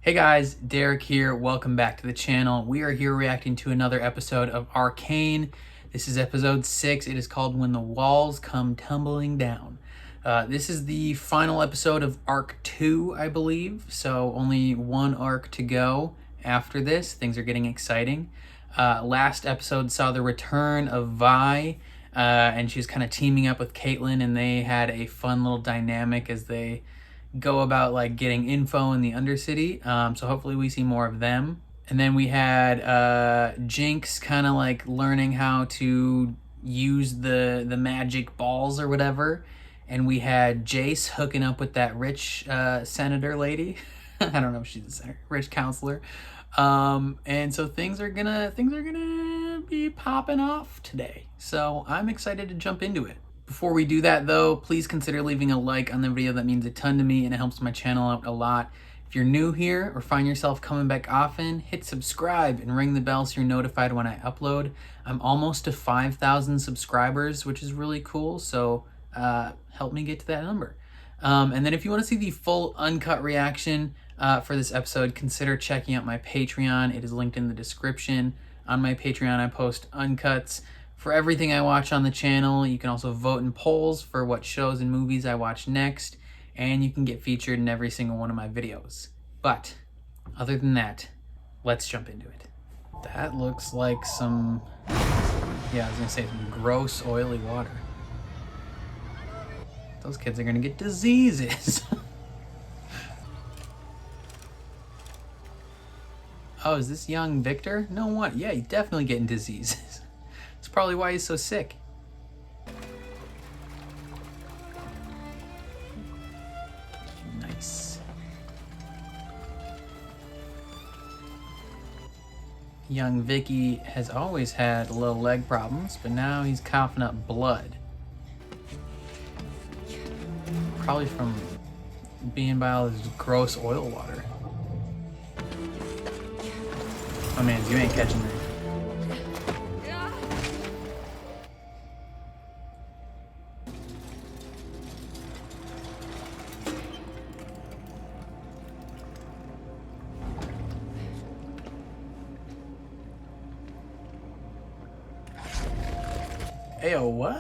Hey guys, Derek here. Welcome back to the channel. We are here reacting to another episode of Arcane. This is episode 6. It is called When the Walls Come Tumbling Down. This is the final episode of Arc 2, I believe. So only one arc to go after this. Things are getting exciting. Last episode saw the return of Vi, and she's kind of teaming up with Caitlyn, and they had a fun little dynamic as they go about like getting info in the undercity. So hopefully we see more of them. And then we had Jinx kind of like learning how to use the magic balls or whatever. And we had Jace hooking up with that rich senator lady. I don't know if she's a senator, rich counselor. And so things are gonna be popping off today. So I'm excited to jump into it. Before we do that though, please consider leaving a like on the video. That means a ton to me and it helps my channel out a lot. If you're new here or find yourself coming back often, hit subscribe and ring the bell so you're notified when I upload. I'm almost to 5,000 subscribers, which is really cool. So help me get to that number. And then if you want to see the full uncut reaction for this episode, consider checking out my Patreon. It is linked in the description. On my Patreon, I post uncuts for everything I watch on the channel. You can also vote in polls for what shows and movies I watch next, and you can get featured in every single one of my videos. But other than that, let's jump into it. That looks like some, yeah, I was gonna say some gross oily water. Those kids are gonna get diseases. Oh, is this young Viktor? No, what? Yeah, he's definitely getting diseases. That's probably why he's so sick. Nice. Young Vicky has always had little leg problems, but now he's coughing up blood. Probably from being by all this gross oil water. Oh man, you ain't catching that. Ayo, what?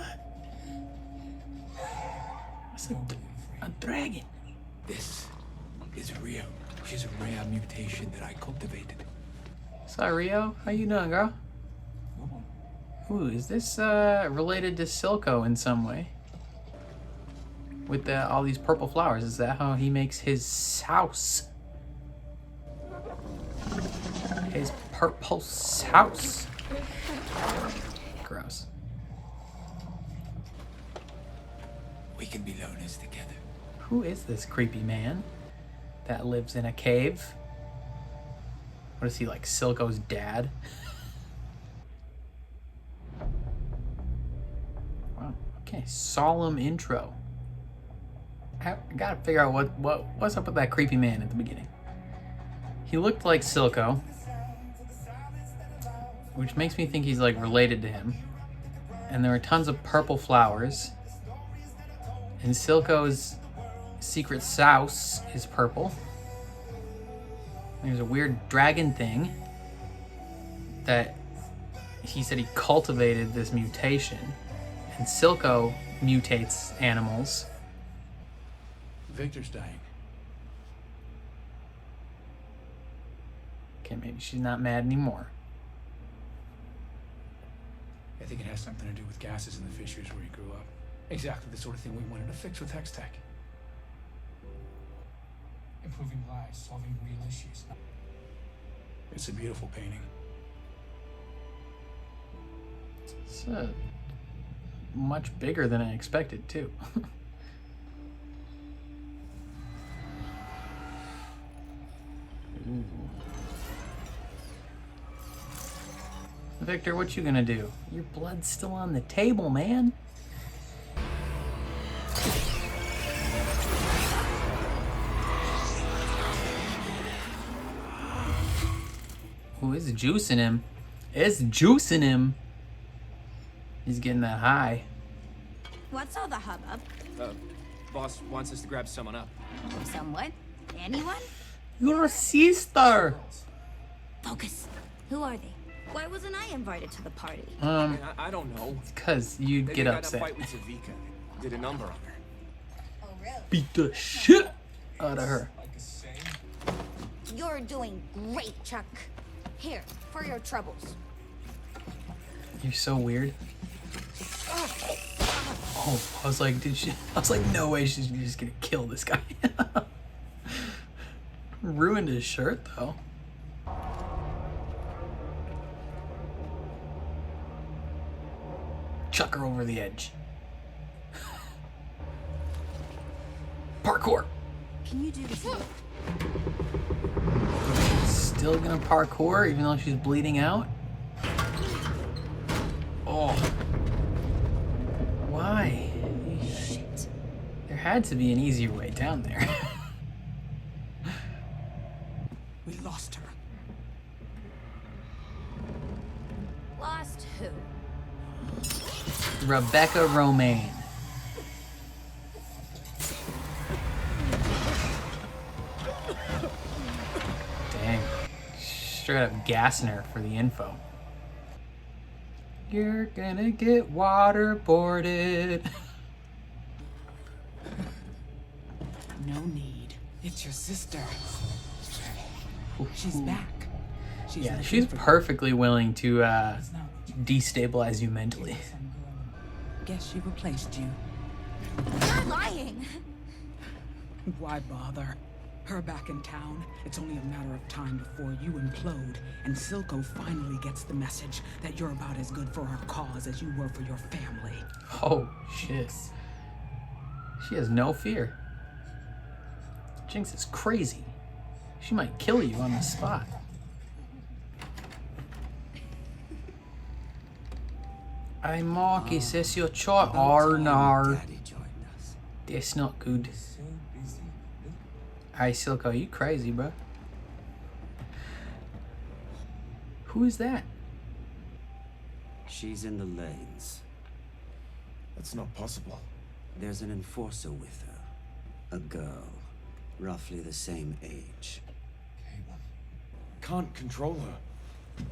That's a dragon. This is Rio. She's a rare mutation that I cultivated. Sorry, Rio. How you doing, girl? Ooh, is this related to Silco in some way? With all these purple flowers, is that how he makes his sauce? His purple sauce. Gross. We can be loners together. Who is this creepy man that lives in a cave? What is he, like Silco's dad? Wow. Okay, solemn intro. I gotta figure out what's up with that creepy man at the beginning. He looked like Silco, which makes me think he's like related to him. And there were tons of purple flowers. And Silco's secret sauce is purple. There's a weird dragon thing that he said he cultivated this mutation. And Silco mutates animals. Viktor's dying. Okay, maybe she's not mad anymore. I think it has something to do with gases in the fissures where he grew up. Exactly the sort of thing we wanted to fix with hextech. Improving lives, solving real issues. It's a beautiful painting. It's much bigger than I expected, too. Ooh. Viktor, what you gonna do? Your blood's still on the table, man. Ooh, it's juice in him. It's juice in him. He's getting that high. What's all the hubbub? Boss wants us to grab someone up. Someone? Anyone? Your sister. Focus. Who are they? Why wasn't I invited to the party? I don't know. Because you'd Maybe get got in a upset. fight with Zavika. Did a number on her. Oh, really? Beat the shit out of her. You're doing great, Chuck. Here, for your troubles. You're so weird. Oh, I was like, no way she's just gonna kill this guy. Ruined his shirt though. Chuck her over the edge. Parkour. Can you do this? Still gonna parkour even though she's bleeding out? Oh. Why? Shit. There had to be an easier way down there. We lost her. Lost who? Rebecca Romaine. Dang. Straight up gassing her for the info. You're gonna get waterboarded. No need. It's your sister. She's back. She's Yeah, looking she's for- perfectly willing to It's not destabilize you mentally. some girl. Guess she replaced you. You're lying. Why bother? Her back in town. It's only a matter of time before you implode and Silco finally gets the message that you're about as good for our cause as you were for your family. Oh, shit. She has no fear. Jinx is crazy. She might kill you on the spot. Ay, ma, che se si ciò arnar. Daddy joined us. That's not good. So busy. Ay, Silco, you crazy, bro. Who is that? She's in the lanes. That's not possible. There's an enforcer with her. A girl, roughly the same age. Can't control her.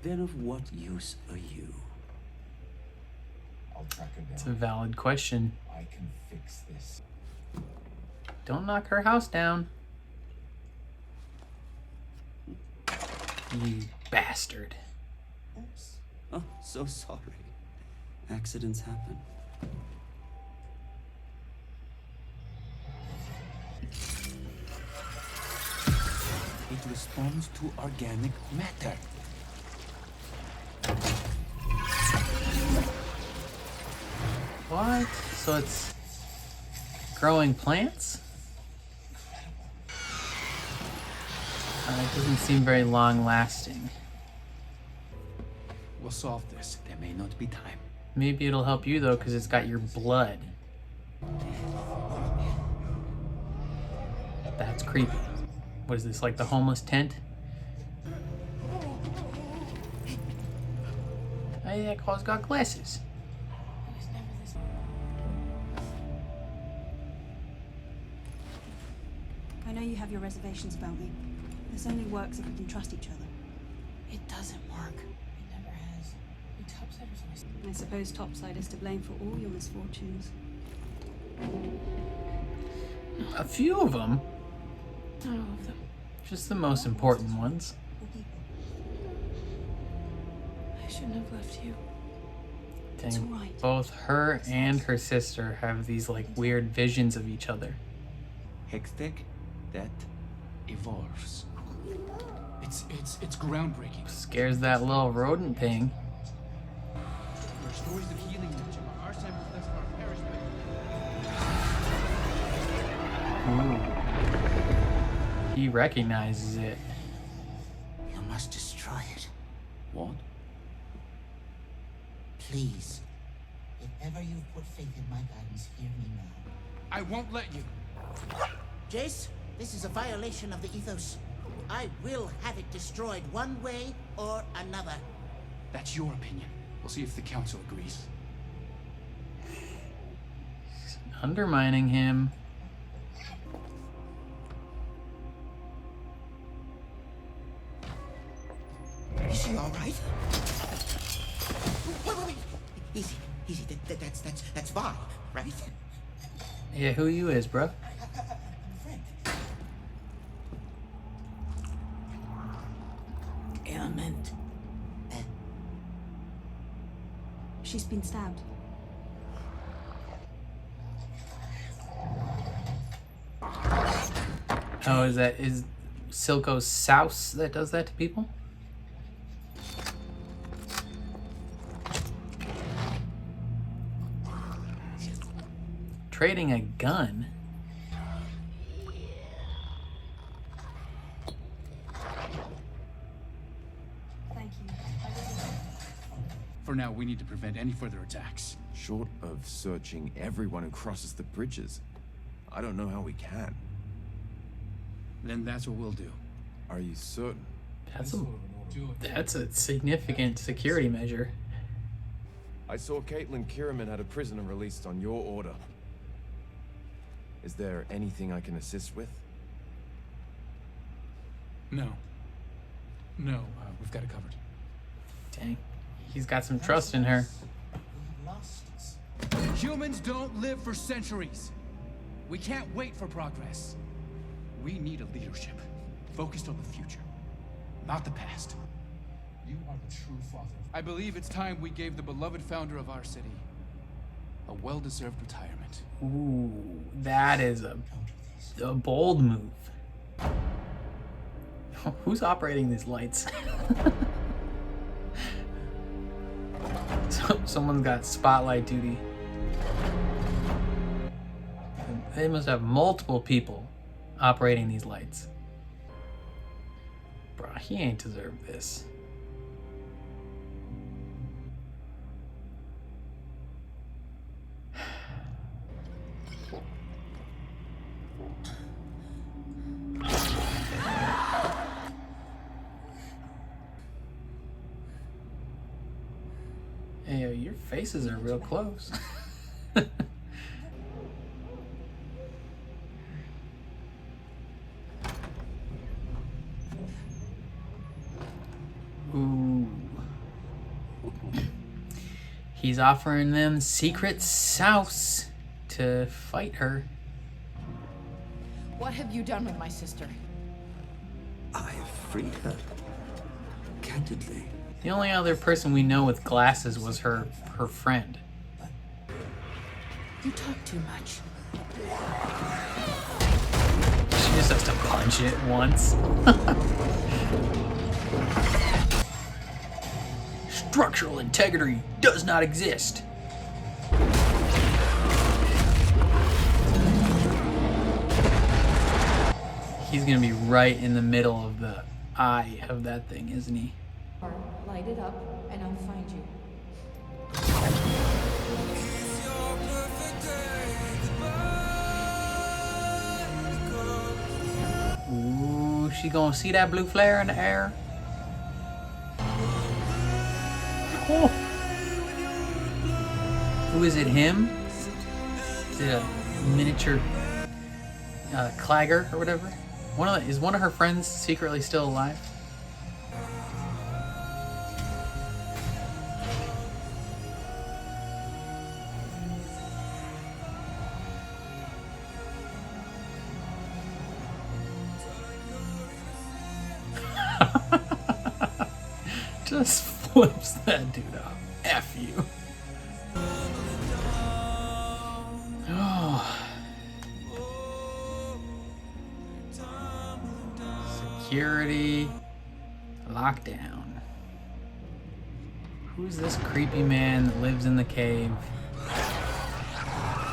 Then of what use are you? I'll track her It's a down. valid question. I can fix this. Don't knock her house down. You bastard. Oops. Oh, so sorry. Accidents happen. It responds to organic matter. What? So it's growing plants? It doesn't seem very long lasting. We'll solve this. There may not be time. Maybe it'll help you though, because it's got your blood. That's creepy. What is this, like the homeless tent? Hey, that guy's got glasses. I know you have your reservations about me. This only works if we can trust each other. It doesn't work. It never has. The topsiders always. I suppose Topside is to blame for all your misfortunes. A few of them, Not all of them. just the most important ones. I shouldn't have left you. It's Dang, all right. both her and her sister have these like weird visions of each other. Hextech that evolves. It's groundbreaking. Scares that little rodent thing. There are stories of healing nature. Our samples less of our parish, but Ooh. He recognizes it. You must destroy it. What? Please. If ever you've put faith in my guidance, hear me now. I won't let you. Jace, this is a violation of the ethos. I will have it destroyed one way or another. That's your opinion. We'll see if the council agrees. Undermining him. That's fine, right? Yeah, who you is, bro? Ailment. She's been stabbed. Oh, is Silco's souse that does that to people? Trading a gun? Thank you. For now, we need to prevent any further attacks. Short of searching everyone who crosses the bridges, I don't know how we can. Then that's what we'll do. Are you certain? That's a significant security measure. I saw Caitlin Kierman had a prisoner released on your order. Is there anything I can assist with? No. We've got it covered. Dang. He's got some trust in her. Humans don't live for centuries. We can't wait for progress. We need a leadership focused on the future, not the past. You are the true father. I believe it's time we gave the beloved founder of our city a well-deserved retirement. Ooh, that is a bold move. Who's operating these lights? Someone's got spotlight duty. They must have multiple people operating these lights. Bruh, he ain't deserved this. Hey, yo, your faces are real close. Ooh. He's offering them secret souse to fight her. What have you done with my sister? I have freed her. Candidly. The only other person we know with glasses was her friend. You talk too much. She just has to punch it once. Structural integrity does not exist. He's gonna be right in the middle of the eye of that thing, isn't he? Light it up, and I'll find you. Ooh, she gonna see that blue flare in the air? Oh. Who is it, him? Is it a miniature Clagger or whatever? Is one of her friends secretly still alive? Just flips that dude up. F you. Oh. Security. Lockdown. Who's this creepy man that lives in the cave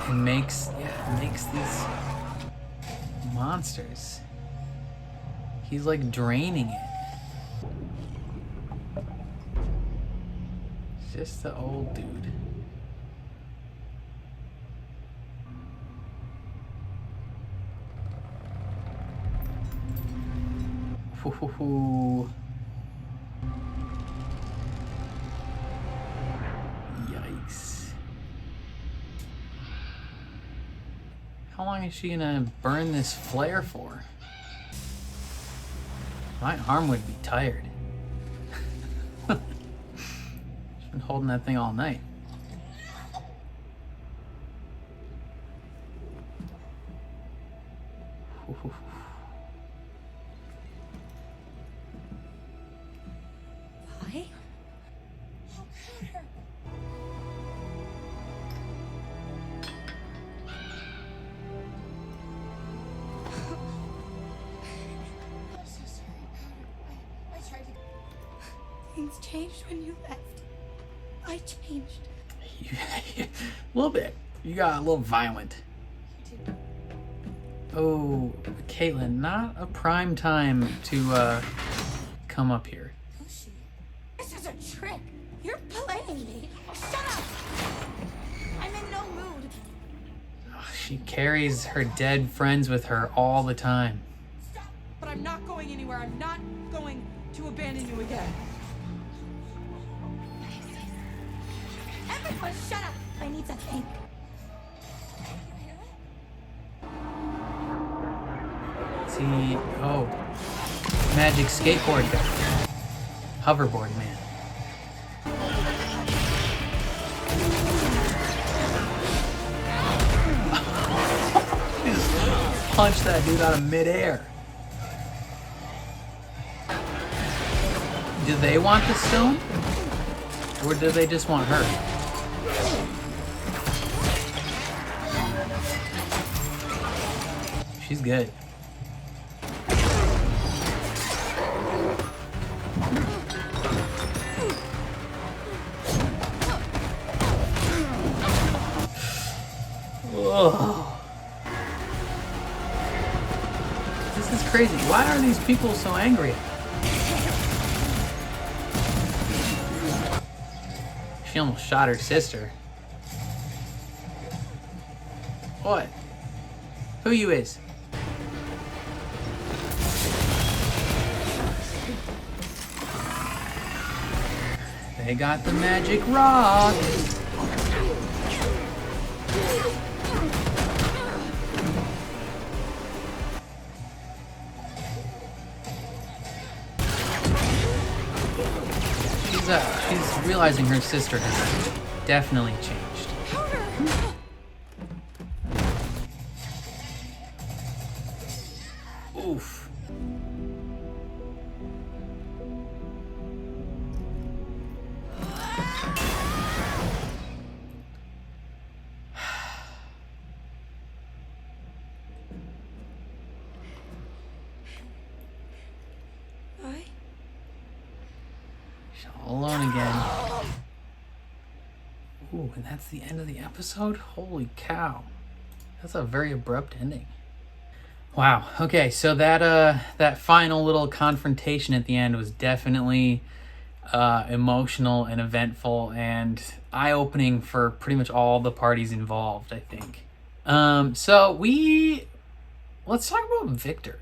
and makes these monsters? He's like draining it. Just the old dude. Ooh. Yikes. How long is she gonna burn this flare for? My arm would be tired. She's been holding that thing all night. Why? I'm so sorry, Powder. I tried to. Things changed when you left. I changed. A little bit. You got a little violent. Oh, Caitlin, not a prime time to come up here. Who's she? This is a trick. You're playing me. Shut up. I'm in no mood. Oh, she carries her dead friends with her all the time. Stop! But I'm not going anywhere. I'm not going to abandon you again. Everyone, shut up. I need to think. See, oh, magic skateboard guy, hoverboard man. Just punch that dude out of midair. Do they want the stone, or do they just want her? She's good. Ugh. This is crazy. Why are these people so angry? She almost shot her sister. What? Who you is? They got the magic rock. She's realizing her sister has definitely changed. Oof. Why? She's all alone again. Ooh, and that's the end of the episode? Holy cow. That's a very abrupt ending. Wow. Okay, so that final little confrontation at the end was definitely emotional and eventful and eye-opening for pretty much all the parties involved, I think. So let's talk about Viktor.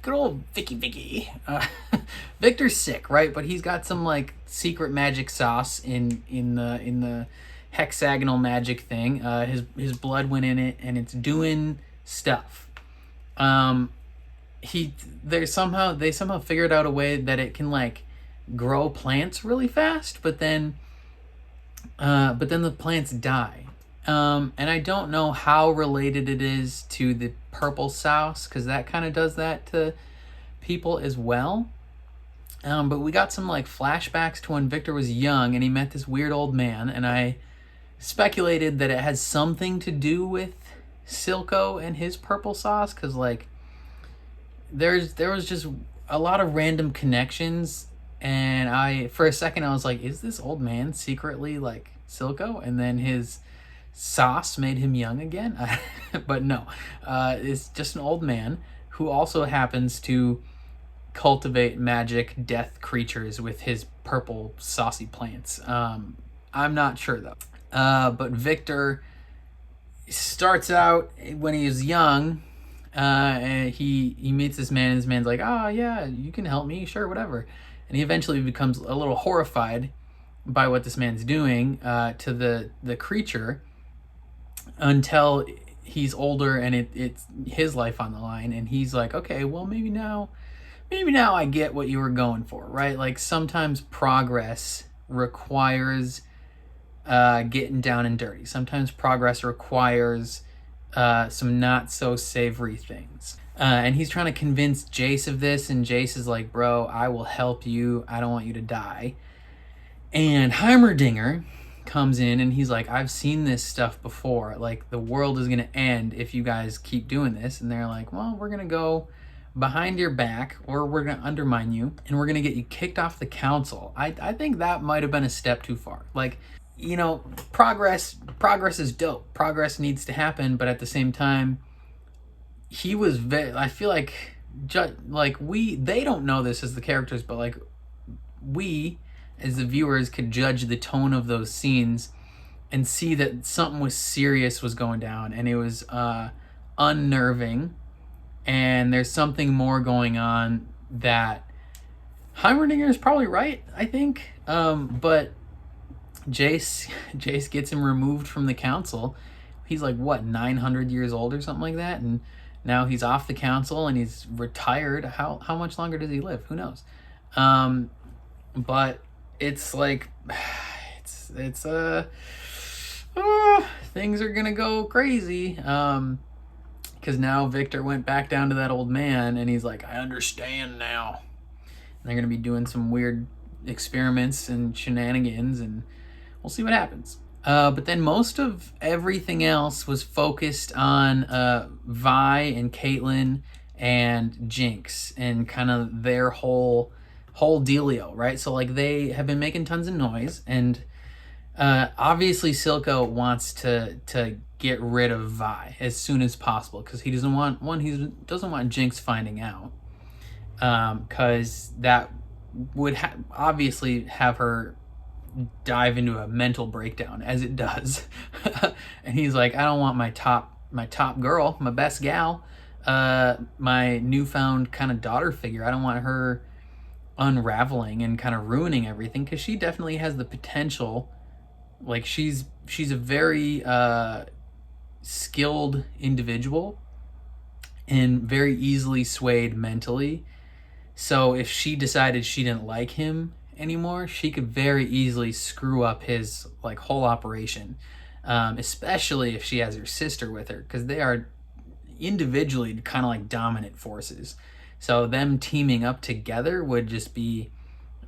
Good old Vicky. Viktor's sick, right? But he's got some like secret magic sauce in the hexagonal magic thing. His blood went in it, and it's doing stuff. They somehow figured out a way that it can like grow plants really fast, but then the plants die. And I don't know how related it is to the purple sauce, because that kind of does that to people as well. But we got some like flashbacks to when Viktor was young and he met this weird old man, and I speculated that it has something to do with Silco and his purple sauce, because like there was just a lot of random connections, and for a second I was like, is this old man secretly like Silco, and then his sauce made him young again? But no, it's just an old man who also happens to cultivate magic death creatures with his purple saucy plants. I'm not sure though. But Viktor starts out when he was young, and he meets this man, and this man's like, oh yeah, you can help me, sure, whatever. And he eventually becomes a little horrified by what this man's doing to the creature, until he's older and it's his life on the line, and he's like, okay, well maybe now I get what you were going for, right? Like sometimes progress requires getting down and dirty. Sometimes progress requires some not so savory things. And he's trying to convince Jace of this, and Jace is like, bro, I will help you. I don't want you to die. And Heimerdinger comes in and he's like, I've seen this stuff before. Like, the world is going to end if you guys keep doing this. And they're like, well, we're going to go behind your back, or we're going to undermine you, and we're going to get you kicked off the council. I think that might have been a step too far. Like, you know, progress is dope. Progress needs to happen, but at the same time, he was I feel like, they don't know this as the characters, but like, we as the viewers could judge the tone of those scenes and see that something was serious was going down, and it was unnerving, and there's something more going on that Heimerdinger is probably right, I think. But Jace gets him removed from the council. He's like, what, 900 years old or something like that, and now he's off the council and he's retired. How much longer does he live? Who knows? But it's like, things are gonna go crazy. Because now Viktor went back down to that old man, and he's like, I understand now. And they're gonna be doing some weird experiments and shenanigans, and we'll see what happens. But then most of everything else was focused on Vi and Caitlyn and Jinx and kind of their whole dealio, right? So like, they have been making tons of noise, and obviously Silco wants to get rid of Vi as soon as possible, because he doesn't want Jinx finding out, because that would obviously have her dive into a mental breakdown, as it does. And he's like, I don't want my top girl, my best gal, my newfound kind of daughter figure, I don't want her unraveling and kind of ruining everything, because she definitely has the potential. Like, she's a very skilled individual and very easily swayed mentally. So if she decided she didn't like him anymore, she could very easily screw up his like whole operation, especially if she has her sister with her, because they are individually kind of like dominant forces. So them teaming up together would just be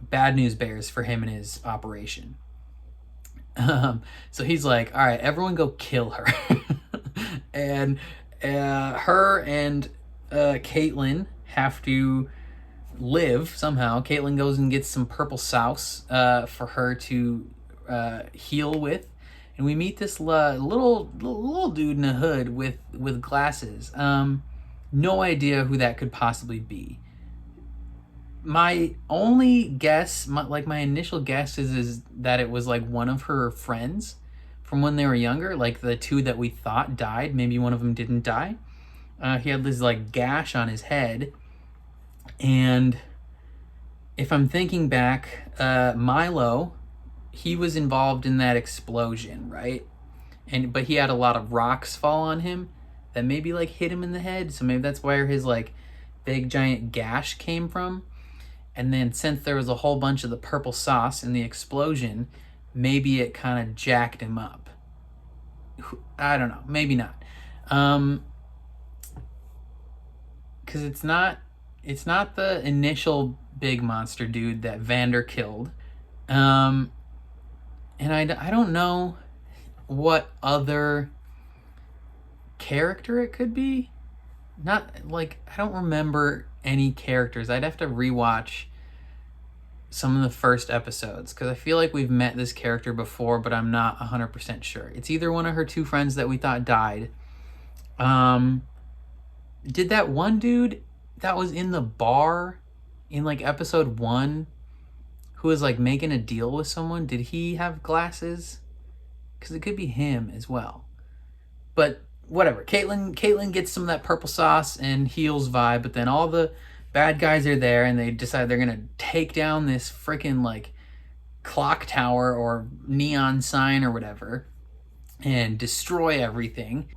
bad news bears for him and his operation. So he's like, all right, everyone go kill her. And her and Caitlyn have to live somehow. Caitlyn goes and gets some purple sauce for her to heal with, and we meet this little dude in a hood with glasses. No idea who that could possibly be. My only guess, my initial guess is that it was like one of her friends from when they were younger, like the two that we thought died. Maybe one of them didn't die. He had this like gash on his head, and if I'm thinking back, Milo, he was involved in that explosion, right? But he had a lot of rocks fall on him that maybe like hit him in the head, so maybe that's where his like big giant gash came from. And then since there was a whole bunch of the purple sauce in the explosion, maybe it kind of jacked him up. I don't know, maybe not. Because it's not the initial big monster dude that Vander killed. And I don't know what other character it could be. Not like, I don't remember any characters. I'd have to rewatch some of the first episodes, because I feel like we've met this character before, but I'm not 100% sure. It's either one of her two friends that we thought died. Did that one dude that was in the bar in like episode 1, who was like making a deal with someone, did he have glasses? Because it could be him as well. But whatever. Caitlyn gets some of that purple sauce and heals Vi, but then all the bad guys are there, and they decide they're gonna take down this freaking like clock tower or neon sign or whatever and destroy everything.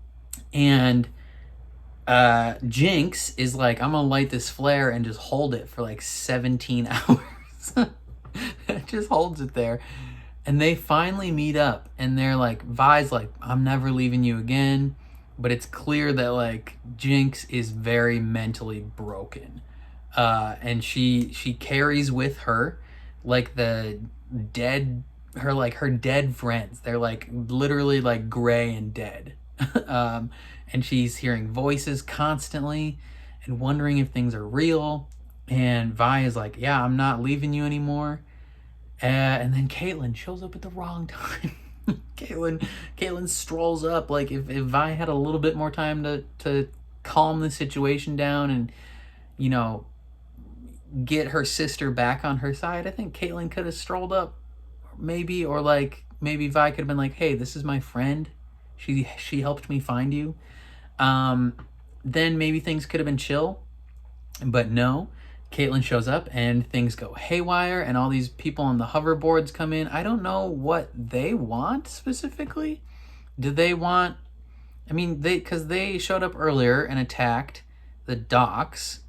And Jinx is like, I'm gonna light this flare and just hold it for like 17 hours. Just holds it there. And they finally meet up, and they're like, Vi's like, I'm never leaving you again. but it's clear that like Jinx is very mentally broken. And she carries with her like the dead, her dead friends. They're like literally like gray and dead. And she's hearing voices constantly and wondering if things are real. And Vi is like, yeah, I'm not leaving you anymore. And then Caitlin shows up at the wrong time. Caitlin strolls up. Like if Vi had a little bit more time to calm the situation down and, you know, get her sister back on her side, I think Caitlin could have strolled up maybe, or like maybe Vi could have been like, hey, this is my friend. She helped me find you. Then maybe things could have been chill. But no, Caitlin shows up and things go haywire and all these people on the hoverboards come in. I don't know what they want specifically. Do they want... I mean, because they showed up earlier and attacked the docks.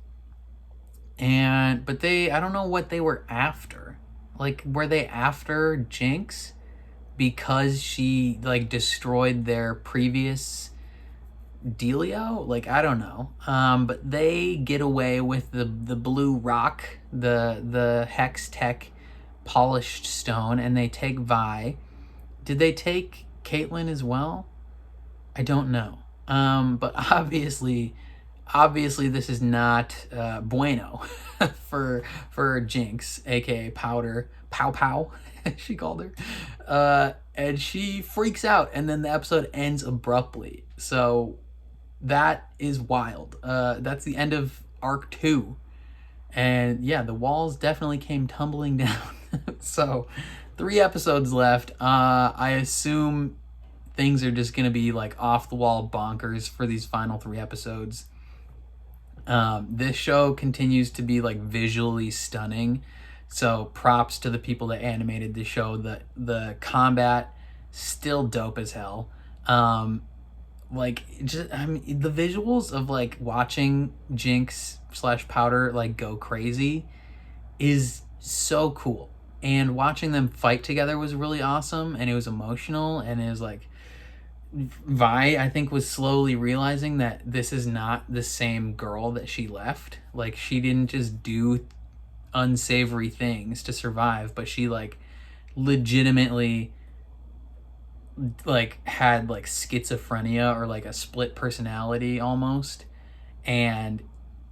But I don't know what they were after. Like, were they after Jinx because she like destroyed their previous dealio? Like, I don't know. But they get away with the blue rock, the hextech polished stone, and they take Vi. Did they take Caitlin as well? I don't know. But obviously this is not bueno for Jinx, aka Powder, Pow Pow, she called her. And she freaks out, and then the episode ends abruptly. So that is wild. That's the end of Arc 2. And yeah, the walls definitely came tumbling down. So 3 episodes left. I assume things are just going to be like off the wall bonkers for these final 3 episodes. This show continues to be like visually stunning. So props to the people that animated the show. The combat still dope as hell. Like, just, I mean, the visuals of like watching Jinx / Powder like go crazy is so cool, and watching them fight together was really awesome, and it was emotional, and it was like Vi, I think, was slowly realizing that this is not the same girl that she left. Like, she didn't just do unsavory things to survive, but she like legitimately like had like schizophrenia or like a split personality almost, and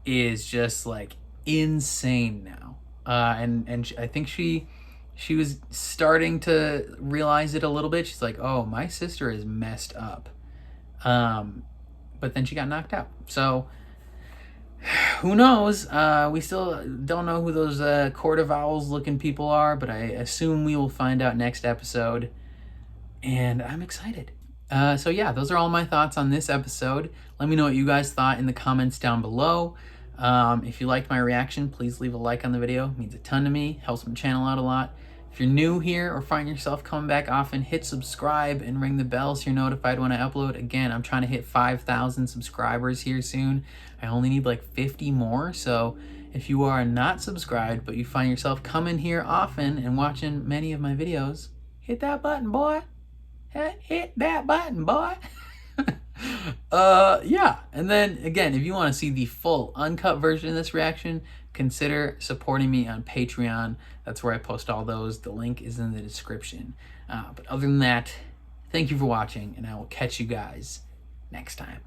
is just like insane now. And I think she was starting to realize it a little bit. She's like, oh, my sister is messed up. But then she got knocked out. So who knows? We still don't know who those Court of Owls looking people are, but I assume we will find out next episode. And I'm excited. So yeah, those are all my thoughts on this episode. Let me know what you guys thought in the comments down below. If you liked my reaction, please leave a like on the video. It means a ton to me. Helps my channel out a lot. If you're new here or find yourself coming back often, hit subscribe and ring the bell so you're notified when I upload. Again, I'm trying to hit 5,000 subscribers here soon. I only need like 50 more. So if you are not subscribed, but you find yourself coming here often and watching many of my videos, hit that button, boy. Hit that button, boy. Yeah, and then again, if you want to see the full uncut version of this reaction, consider supporting me on Patreon. That's where I post all those. The link is in the description. But other than that, thank you for watching, and I will catch you guys next time.